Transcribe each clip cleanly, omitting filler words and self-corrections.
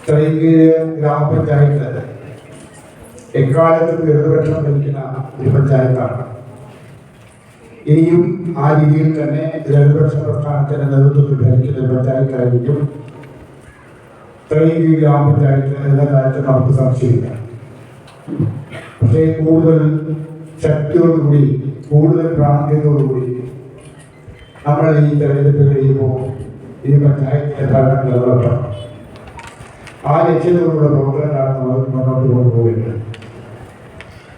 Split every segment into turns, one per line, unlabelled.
തൈകീഴ് ഗ്രാമപഞ്ചായത്ത് എക്കാലത്തും ഇടതുപക്ഷം ഭരിക്കുന്ന ഒരു പഞ്ചായത്താണ്. ഇനിയും ആ രീതിയിൽ തന്നെ ഇടതുപക്ഷ പ്രസ്ഥാനത്തിന്റെ നേതൃത്വത്തിൽ ഭരിക്കുന്ന പഞ്ചായത്തായിരിക്കും തൈകീഴ് ഗ്രാമപഞ്ചായത്ത് എന്ന കാര്യത്തിൽ നമുക്ക് സംശയമില്ല. പക്ഷേ കൂടുതൽ ശക്തിയോടുകൂടി, കൂടുതൽ പ്രാമുഖ്യത്തോടുകൂടി നമ്മൾ ഈ തെരഞ്ഞെടുപ്പ് കഴിയുമ്പോൾ ഈ പഞ്ചായത്തിലെ ഭരണം നിലനിർത്തണം. ആ ലക്ഷ്യത്തോടുള്ള പ്രവർത്തനങ്ങളാണ് നമ്മൾ മുന്നോട്ട് കൊണ്ടുപോകുന്നത്.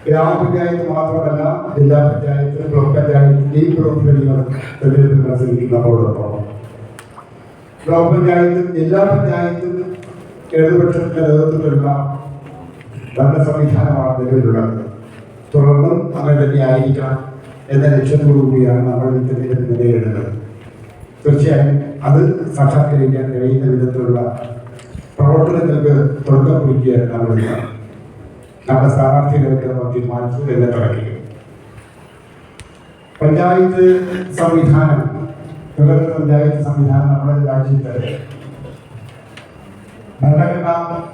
ഗ്രാമപഞ്ചായത്ത് മാത്രമല്ല, ജില്ലാ പഞ്ചായത്ത്, ബ്ലോക്ക് പഞ്ചായത്ത് ഈ പ്രവർത്തനങ്ങൾ തെരഞ്ഞെടുപ്പ് മത്സരിക്കുന്നതോടൊപ്പം ബ്ലോക്ക് പഞ്ചായത്തും ജില്ലാ പഞ്ചായത്തും ഇടതുപക്ഷത്തിന്റെ നേതൃത്വത്തിലുള്ള ഭരണ സംവിധാനമാണ് നിലവിലുള്ളത്. തുടർന്നും അങ്ങനെ തന്നെയായിരിക്കണം എന്ന ലക്ഷ്യത്തോടുകൂടിയാണ് നമ്മൾ ഈ തെരഞ്ഞെടുപ്പ് നേരിടുന്നത്. തീർച്ചയായും അത് സാക്ഷാത്കരിക്കാൻ കഴിയുന്ന വിധത്തിലുള്ള പ്രവർത്തനങ്ങൾക്ക് തുടക്കം കുറിക്കുകയാണ് നമ്മുടെ സ്ഥാനാർത്ഥികൾക്ക് തീരുമാനിച്ചു എന്ന് തുടങ്ങി. പഞ്ചായത്ത് സംവിധാനം, പഞ്ചായത്ത് സംവിധാനം നമ്മുടെ രാജ്യത്ത് ഭരണഘടന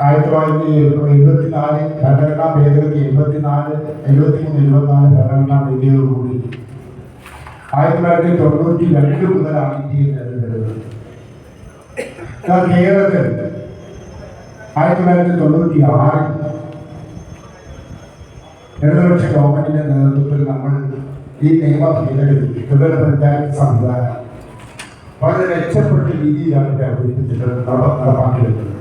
1974 ഭരണഘടനാ ഭേദഗതി 74, 73, 74 ഭരണഘടനാ ഭേദഗതിയോടുകൂടി 1992 മുതലാണ് ഇന്ത്യയിൽ നിലവിൽ വരുന്നത്. കേരളത്തിൽ 1996 ഇടതുപക്ഷ ഗവൺമെന്റിന്റെ നേതൃത്വത്തിൽ നമ്മൾ ഈ നിയമ ഭേദഗതി ത്രിതല പഞ്ചായത്ത് സംവിധാനം വളരെ മെച്ചപ്പെട്ട രീതിയിലാണ് നടപ്പാക്കിയിരുന്നത്.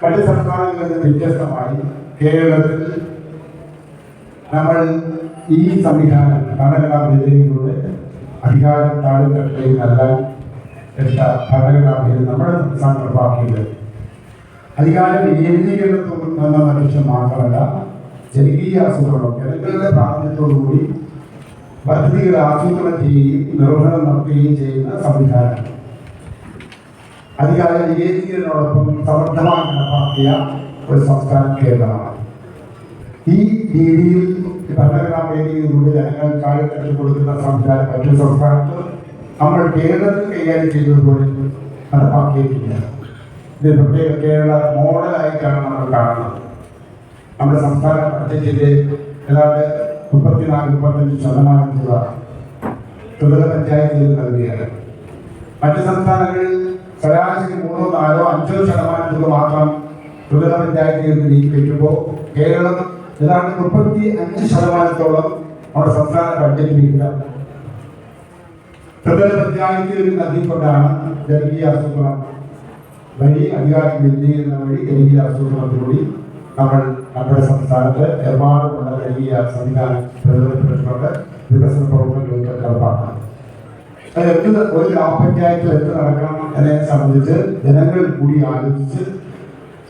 മറ്റ് സംസ്ഥാനങ്ങളിൽ നിന്ന് വ്യത്യസ്തമായി കേരളത്തിൽ നമ്മൾ ഈ സംവിധാനം ഭരണഘടനാ ഭേദഗതിയിലൂടെ അധികാരം താഴെത്തട്ടിലേക്ക് നൽകാൻ എടുത്ത ഭരണഘടനാ ഭേദഗതി നമ്മുടെ സംസ്ഥാനം നടപ്പാക്കിയത് അധികാരം ഏകീകരണത്തോടുന്ന ലക്ഷ്യം മാത്രമല്ല, ജനകീയ ആസൂത്രണം, ജനങ്ങളുടെ പ്രാതിനിധ്യത്തോടുകൂടി പദ്ധതികൾ ആസൂത്രണം ചെയ്യുകയും നിർവഹണം നടത്തുകയും ചെയ്യുന്ന സംവിധാനം അധികാര ഏകീകരണത്തോടൊപ്പം സമർത്ഥമായി നടപ്പാക്കിയ ഒരു സംസ്ഥാനം കേരളമാണ്. ഈ രീതിയിൽ ഭരണഘടനാ ഭേദഗതിയിലൂടെ ജനങ്ങൾ താഴെത്തട്ടിൽ കൊടുക്കുന്ന സംവിധാനം മറ്റൊരു സംസ്ഥാനത്ത് നമ്മൾ കേരളത്തിൽ കൈകാര്യം ചെയ്തതുപോലെ നടപ്പാക്കിയിട്ടില്ല. ഇത് പ്രത്യേക കേരള മോഡലായിട്ടാണ് നമ്മൾ കാണുന്നത്. നമ്മുടെ സംസ്ഥാന ബഡ്ജറ്റിന്റെ ഏതാണ്ട് 34-35% തുക ത്രിതല പഞ്ചായത്തുകൾ നൽകുകയാണ്. മറ്റ് സംസ്ഥാനങ്ങളിൽ ശരാശരി 3-4-5% തുക മാത്രം ത്രിതല പഞ്ചായത്തുകൾക്ക് നീക്കിവെക്കുമ്പോൾ കേരളം ഏതാണ്ട് 35% നമ്മുടെ സംസ്ഥാന ബഡ്ജറ്റ് വിഹിതം ത്രിതല പഞ്ചായത്തുകളിൽ നൽകിക്കൊണ്ടാണ് ജനകീയ ആസൂത്രണം വഴി, അധികാര വിന്യീകരണം വഴി ജനകീയ ആസൂത്രണത്തിലൂടെ നമ്മൾ നമ്മുടെ സംസ്ഥാനത്ത് എറണാകുളമുള്ള ജനകീയ സംവിധാനം പ്രയോജനപ്പെട്ടിട്ടുണ്ട്. വികസന പ്രവർത്തനങ്ങൾക്ക് നടപ്പാക്കണം. അത് ഒരു ഗ്രാമപഞ്ചായത്തിൽ എന്ത് നടക്കണം എന്നതിനെ സംബന്ധിച്ച് ജനങ്ങൾ കൂടി ആലോചിച്ച്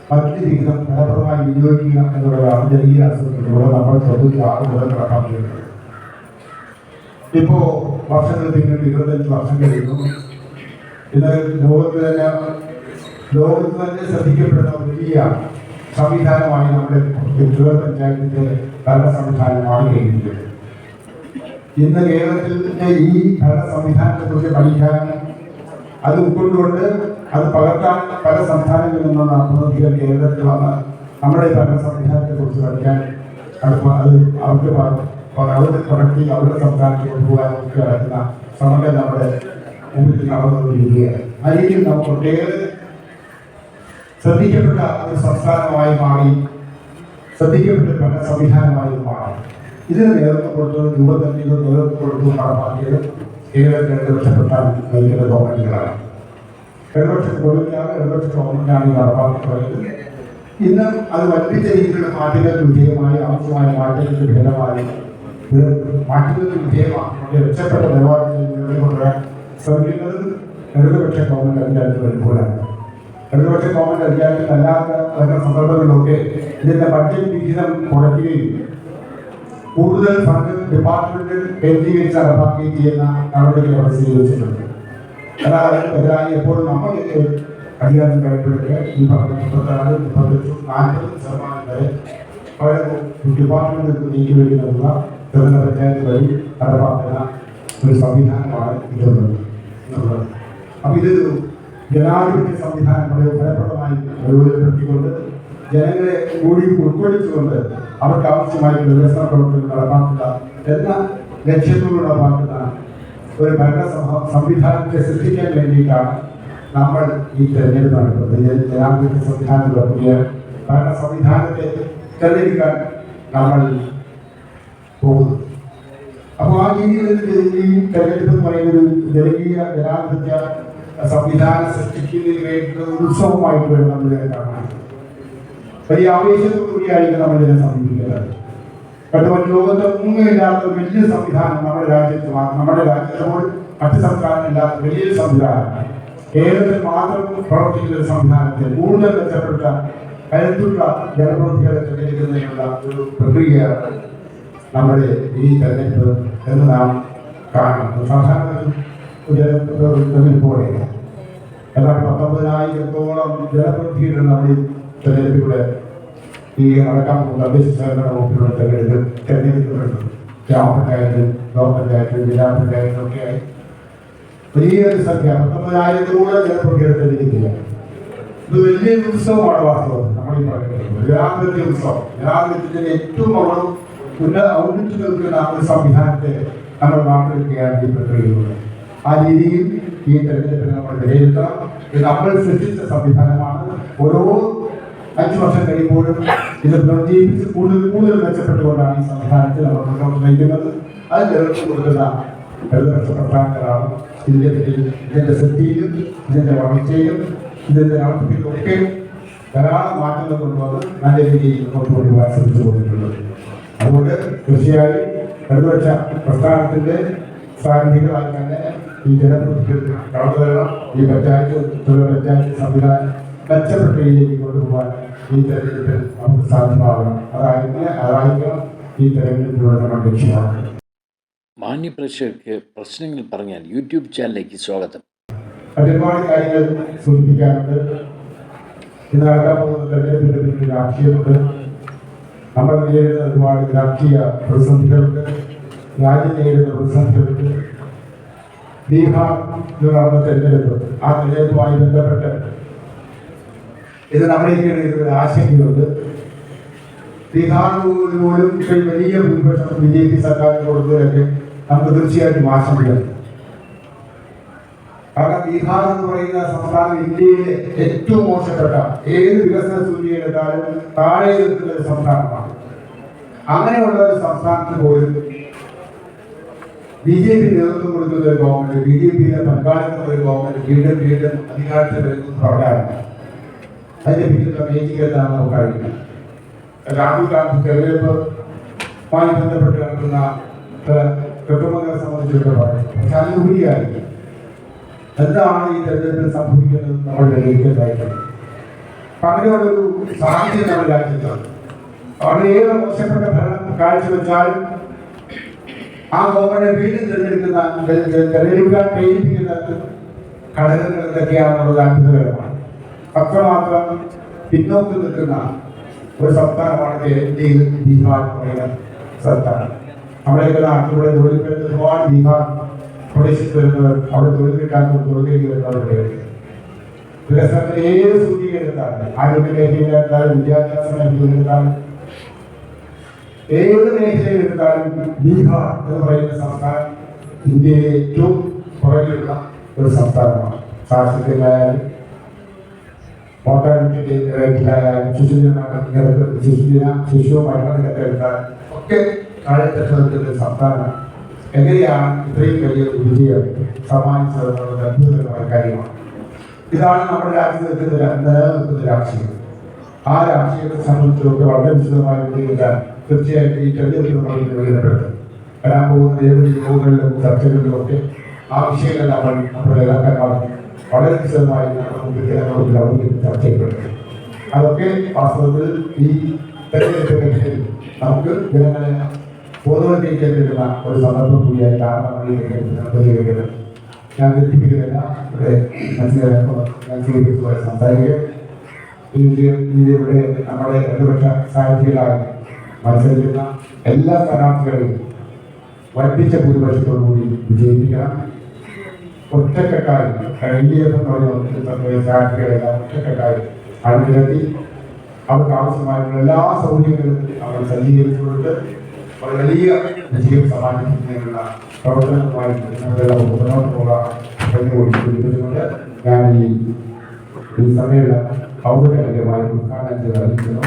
മറ്റ് വിഹിതം ഫലപ്രദമായി വിനിയോഗിക്കുക എന്നുള്ളതാണ് ജനകീയ ആസൂത്രണത്തിലൂടെ നമ്മൾ 96 മുതൽ നടപ്പാക്കിയിട്ടുള്ളത്. ഇപ്പോ വർഷങ്ങൾ പിന്നീട് 25 വർഷം കഴിയുന്നു. ഇത് ലോകത്ത് തന്നെ ശ്രദ്ധിക്കപ്പെടുന്ന വലിയ സംവിധാനമായി നമ്മുടെ ത്രിതല പഞ്ചായത്തിന്റെ ഭരണ സംവിധാനം മാറിക്കഴിഞ്ഞിരിക്കുന്നത്. ഇന്ന് കേരളത്തിലെ ഈ ഭരണ സംവിധാനത്തെക്കുറിച്ച് പഠിക്കാൻ, അത് ഉൾക്കൊണ്ടുകൊണ്ട് അത് പകർത്താൻ പല സംസ്ഥാനങ്ങളിൽ നിന്നുള്ള പ്രതിനിധികൾ കേരളത്തിൽ വന്ന് നമ്മുടെ ഭരണ സംവിധാനത്തെക്കുറിച്ച് പഠിക്കാൻ അത് അവർക്ക് പുറത്തി അവരുടെ സംസ്ഥാനത്ത് കൊണ്ടുപോകാൻ ഒക്കെ നടക്കുന്ന ശ്രമങ്ങൾ നമ്മുടെ മുമ്പിൽ നടന്നുകൊണ്ടിരിക്കുകയാണ്. ആ രീതിയിൽ നമുക്ക് ഒട്ടേറെ ശ്രദ്ധിക്കപ്പെട്ട ഒരു സംസ്ഥാനമായി മാറി, ശ്രദ്ധിക്കപ്പെട്ട ഭരണ സംവിധാനമായി മാറി. ഇതിന് നേതൃത്വം കൊടുത്തത് രൂപതന്ത്രികൾ നേതൃത്വം കൊടുത്തു നടപ്പാക്കിയത് കേരളത്തിലെ ഇടതുപക്ഷ നയിക്കുന്ന ഗവൺമെന്റുകളാണ്. ഇടതുപക്ഷ ഗവൺമെന്റാണ് നടപ്പാക്കുന്നത്. ഇന്ന് അത് വൻപിച്ച രീതിയിലുള്ള മാറ്റങ്ങൾക്ക് വിധേയമായി, ആവശ്യമായ മാറ്റങ്ങൾക്ക് ഭേദമായി മാറ്റങ്ങൾക്ക് വിധേയമാക്കിക്കൊണ്ട് മെച്ചപ്പെട്ട നിലവാരത്തിൽ കൊണ്ടുവരാൻ ശ്രമിക്കുന്നത് ഇടതുപക്ഷ ഗവൺമെന്റ് അധികാരത്തിൽ വരുമ്പോഴാണ്. ഇടതുപക്ഷ ഗവൺമെന്റ് അധികാരത്തിൽ അല്ലാത്ത വരുന്ന സന്ദർഭങ്ങളിലൊക്കെ ഇതിന്റെ ബഡ്ജറ്റ് വിഹിതം കുറയ്ക്കുകയും കൂടുതൽ ഫണ്ട് ഡിപ്പാർട്ട്മെന്റിൽ കേന്ദ്രീകരിച്ച് നടപ്പാക്കുകയും ചെയ്യുന്ന നടപടികൾ അവിടെ സ്വീകരിച്ചിട്ടുണ്ട്. അതായത് എതിരായി എപ്പോഴും നമ്മൾ അധികാരം കഴിപ്പിടൊക്കെ ഈ പറഞ്ഞ 34-40% വരെ അവരെ ഡിപ്പാർട്ട്മെന്റിൽ നീക്കിവെക്കുന്നതിനുള്ള ത്രിതല പഞ്ചായത്ത് വഴി നടപ്പാക്കുന്ന ഒരു സംവിധാനമാണ് ഇതുള്ളത്. അപ്പോൾ ഇത് ജനാധിപത്യ സംവിധാനം വളരെ ഫലപ്രദമായി പ്രയോജനപ്പെടുത്തിക്കൊണ്ട് ജനങ്ങളെ കൂടി ഉൾക്കൊള്ളിച്ചുകൊണ്ട് അവർക്ക് ആവശ്യമായിട്ടുള്ള വികസന പ്രവർത്തനങ്ങൾ നടപ്പാക്കുക എന്ന ലക്ഷ്യത്തോട് നടപ്പാക്കുന്ന ഒരു ഭരണ സംവിധാനത്തെ സൃഷ്ടിക്കാൻ വേണ്ടിയിട്ടാണ് നമ്മൾ ഈ തെരഞ്ഞെടുപ്പ് നടത്തുന്നത്. ജനാധിപത്യ സംവിധാനത്തിലുള്ള പുതിയ ഭരണ സംവിധാനത്തെ തെരഞ്ഞെടുക്കാൻ നമ്മൾ പോകുന്നു. അപ്പോൾ ആ രീതിയിൽ ഈ തെരഞ്ഞെടുപ്പ് എന്ന് പറയുന്ന ഒരു ജനകീയ ജനാധിപത്യ സംവിധാനം സൃഷ്ടിക്കുന്നതിന് വേണ്ടി ഉത്സവമായിട്ട് വേണം നമ്മൾ ഇതിനെ കാണാൻ. വലിയ ആവേശത്തോടുകൂടിയായിരിക്കും നമ്മൾ ഇതിനെ സമീപിക്കുന്നത്. പക്ഷേ മറ്റു ലോകത്തെ ഒന്നുമില്ലാത്ത ഒരു വലിയ സംവിധാനം നമ്മുടെ രാജ്യത്ത് മറ്റ് സംസ്ഥാനങ്ങളില്ലാത്ത വലിയൊരു സംവിധാനം, കേരളത്തിൽ മാത്രം പ്രവർത്തിക്കുന്ന ഒരു സംവിധാനത്തെ കൂടുതൽ മെച്ചപ്പെടുത്താൻ കരുത്തുള്ള ജനപ്രതിനിധികളെ തെരഞ്ഞെടുക്കുന്നതിനുള്ള ഒരു പ്രക്രിയയാണ് നമ്മുടെ ഈ തെരഞ്ഞെടുപ്പ് എന്ന് നാം കാണുന്നത്. സാധാരണ പോലെ എന്നാൽ 19,000-ഓളം ജനപ്രതിനിധികൾ നമ്മൾ ഈ തെരഞ്ഞെടുപ്പിലൂടെ ഈ നടക്കാൻ പോകുന്ന തദ്ദേശ സ്വയംഭരണ വകുപ്പിലൂടെ തെരഞ്ഞെടുക്കപ്പെടുന്നു. ഗ്രാമപഞ്ചായത്ത്, ബ്ലോക്ക് പഞ്ചായത്ത്, ജില്ലാ പഞ്ചായത്ത് ഒക്കെയായി വലിയൊരു സംഖ്യ 19,000-ഓളം ജനപ്രതിനിധികൾ തെരഞ്ഞെടുക്കില്ല. ഇത് വലിയൊരു ഉത്സവമാണ് വാസ്തവം. നമ്മൾ ഈ പറയുന്നത് ജനാധിപത്യ ഉത്സവം. ജനാധിപത്യത്തിന് ഏറ്റവും ഔന്നിച്ചു നിൽക്കുന്ന ഒരു സംവിധാനത്തെ നമ്മൾ മാറ്റിവെക്കുകയാണ് ഈ പ്രക്രിയയിലൂടെ. ആ രീതിയിൽ ഈ തെരഞ്ഞെടുപ്പിനെ നമ്മൾ വിലയിരുത്തണം. ഇത് നമ്മൾ സൃഷ്ടിച്ച സംവിധാനമാണ്. ഓരോ 5 വർഷം കഴിയുമ്പോഴും ഇത് പുനർജീവിച്ച് കൂടുതൽ മെച്ചപ്പെട്ടുകൊണ്ടാണ് ഈ സംവിധാനത്തിൽ നമ്മൾ മുന്നോട്ട് നയിക്കുന്നത്. അത് നേതൃത്വം കൊടുക്കുന്ന ഇടതുപക്ഷ പ്രവർത്തകരാണ്. ഇതിന്റെ ശക്തിയിലും ഇതിന്റെ വളർച്ചയിലും ഇതിന്റെ നടത്തിപ്പിലൊക്കെ ധാരാളം മാറ്റങ്ങൾ കൊണ്ടുവന്ന് നല്ല രീതിയിൽ കൊണ്ടുപോകാൻ ശ്രമിച്ചു പോയിട്ടുള്ളത്. അതുകൊണ്ട് തീർച്ചയായും ഇടതുപക്ഷ പ്രസ്ഥാനത്തിന്റെ സാന്നിധ്യങ്ങളായി തന്നെ ഈ ജനപ്രതിനിധികൾ കടന്നു വരണം. ഈ പഞ്ചായത്ത് സംവിധാനം മെച്ചപ്പെട്ട രീതിയിലേക്ക് കൊണ്ടുപോകാൻ ഈ തെരഞ്ഞെടുപ്പിൽ നമുക്ക് സാധ്യമാകണം. അതായിരിക്കണം ഈ തെരഞ്ഞെടുപ്പിലൂടെ നമ്മൾ ലക്ഷ്യമാക്കുന്നത്.
മാന്യപ്രേക്ഷകർക്ക് പ്രശ്നങ്ങൾ പറഞ്ഞാൽ യൂട്യൂബ് ചാനലിലേക്ക് സ്വാഗതം.
ഒരുപാട് കാര്യങ്ങൾ സൂചിപ്പിക്കാറുണ്ട്. ഇന്ന് നടക്കാൻ പോകുന്ന തെരഞ്ഞെടുപ്പിന്റെ പിന്നിൽ രാഷ്ട്രീയമുണ്ട്. നമ്മൾ നേരിടുന്ന ഒരുപാട് രാഷ്ട്രീയ പ്രതിസന്ധികളുണ്ട്. രാജ്യം നേരിടുന്ന പ്രതിസന്ധികളുണ്ട്. ബീഹാറിൽ നടന്ന തെരഞ്ഞെടുപ്പ്, ആ തെരഞ്ഞെടുപ്പുമായി ബന്ധപ്പെട്ട് ഇത് നമ്മളേക്കാണ് ഒരു ആശങ്കയുണ്ട്. ബീഹാറിൽ പോലും വലിയ ഭൂരിപക്ഷം BJP സർക്കാരിന് കൊടുത്തതിലൊക്കെ നമുക്ക് തീർച്ചയായിട്ടും ആശങ്കയുണ്ട്. കാരണം ബീഹാർ എന്ന് പറയുന്ന സംസ്ഥാനം ഇന്ത്യയിലെ ഏറ്റവും മോശപ്പെട്ട ഏത് വികസന സൂചികയെടുത്താലും താഴെ നിൽക്കുന്ന ഒരു സംസ്ഥാനമാണ്. അങ്ങനെയുള്ള ഒരു സംസ്ഥാനത്തിന് പോലും BJP നേതൃത്വം കൊടുക്കുന്ന ഒരു ഗവൺമെന്റ്, BJPയുടെ പങ്കാളിത്തമുള്ള ഒരു ഗവൺമെന്റ് വീണ്ടും അധികാരത്തിൽ വരുന്നു പറഞ്ഞാൽ അതിന്റെ പിന്നിലുള്ള മേജികെന്നാണ് നമുക്ക് അറിയുന്നത്. രാഹുൽ ഗാന്ധി തെരഞ്ഞെടുപ്പുമായി ബന്ധപ്പെട്ട് നടത്തുന്ന കൃത്രിമങ്ങളെ സംബന്ധിച്ചിടത്തോളം പക്ഷെ അതിനുപരിയായി എന്താണ് ഈ തെരഞ്ഞെടുപ്പിൽ സംഭവിക്കുന്നത് നമ്മൾ വിലയിരുത്തേണ്ടതായിട്ടുണ്ട്. അപ്പൊ അങ്ങനെയുള്ളൊരു സാഹചര്യം നമ്മുടെ രാജ്യത്താണ്. വളരെയേറെ മോശപ്പെട്ട ഭരണം കാഴ്ചവെച്ചാലും ആ ഗവൺമെന്റ് വീണ്ടും തെരഞ്ഞെടുക്കാൻ പ്രേരിപ്പിക്കുന്ന ഘടകങ്ങൾ എന്തൊക്കെയാണെന്നുള്ളത് അത്ഭുതകരമാണ്. അത്രമാത്രം പിന്നോക്കം നിൽക്കുന്ന ഒരു സംസ്ഥാനമാണ് ഇന്ത്യയിൽ ബീഹാർ എന്ന് പറയുന്ന സംസ്ഥാനം. നമ്മുടെയൊക്കെ നാട്ടിലൂടെ തൊഴിൽ ഒരുപാട് ബീഹാർ പ്രദേശത്ത് വരുന്നവർ അവിടെ തൊഴിൽ കിട്ടാൻ തൊഴിലേക്ക് വരുന്നവരുടെയാണ്. വികസനത്തിന് ഏത് സൂചിക എടുത്താലും, ആരോഗ്യ മേഖലയിലെടുത്താലും, വിദ്യാഭ്യാസ മേഖലയിലെടുത്താലും, ഏത് മേഖലയിലെടുത്താലും ബീഹാർ എന്ന് പറയുന്ന സംസ്ഥാനം ഇന്ത്യയിലെ ഏറ്റവും പുറകിലുള്ള ഒരു സംസ്ഥാനമാണ്. സാക്ഷരതയിലായാലും മോർട്ടാലിറ്റി റേറ്റിലായാലും ശിശു മരണ നിരക്കെടുത്താലും ഒക്കെ താഴെത്തട്ട് നിൽക്കുന്ന ഒരു സംസ്ഥാനം എങ്ങനെയാണ് ഇത്രയും വലിയ വിജയം സമ്മാനിച്ചതെന്നുള്ളത് അത്ഭുതകരമായ കാര്യമാണ്. ഇതാണ് നമ്മുടെ രാജ്യത്ത് നിലനിൽക്കുന്ന രാഷ്ട്രീയം. ആ രാഷ്ട്രീയത്തെ സംബന്ധിച്ചൊക്കെ വളരെ വിശദമായി വിലയിരുത്താൻ തീർച്ചയായിട്ടും ഈ തെരഞ്ഞെടുപ്പ് നമ്മൾ വിലയിരുത്തപ്പെടും. വരാൻ പോകുന്ന ഏതൊരു യോഗങ്ങളിലും ചർച്ചകളിലും ഒക്കെ ആ വിഷയങ്ങൾ നമ്മുടെ നേതാക്കന്മാർ വളരെ വിശദമായി ചർച്ച ചെയ്യപ്പെടും. അതൊക്കെ വാസ്തവത്തിൽ ഈ തെരഞ്ഞെടുപ്പിന്റെ നമുക്ക് ജനങ്ങളെ ബോധവൽക്കരിക്കാൻ കഴിയുന്ന ഒരു സന്ദർഭം കൂടിയായിട്ടാണ് നമ്മൾ ഈ തെരഞ്ഞെടുപ്പ്. ഞാൻ തെറ്റിപ്പിക്കുന്നില്ല. ഇവിടെ ഞാൻ സംസാരിക്കുക ഇവിടെ നമ്മുടെ ഇടതുപക്ഷ സാഹിത്യങ്ങളായി മത്സരിക്കുന്ന എല്ലാ സ്ഥാനാർത്ഥികളെയും വർദ്ധിച്ച ഭൂരിപക്ഷത്തോടുകൂടി വിജയിപ്പിക്കണം. ഒറ്റക്കെട്ടായി LDF എന്ന് പറയുന്ന ചാറ്റുകളെല്ലാം ഒറ്റക്കെട്ടായി അണിനിരത്തി അവർക്ക് ആവശ്യമായിട്ടുള്ള എല്ലാ സൗകര്യങ്ങളും അവർ സജ്ജീകരിച്ചു കൊടുത്ത് അവർ വലിയ വിജയം സമ്മാനിക്കുന്നതിനുള്ള പ്രവർത്തനങ്ങളുമായിട്ട് ഞങ്ങളെല്ലാം മുന്നോട്ട് പോകാൻ കൂടി സൂചിപ്പിച്ചുകൊണ്ട് ഞാൻ ഈ സമ്മേളനം ഔപചാരികമായി ഉദ്ഘാടനം ചെയ്ത് അറിയിക്കുന്നു.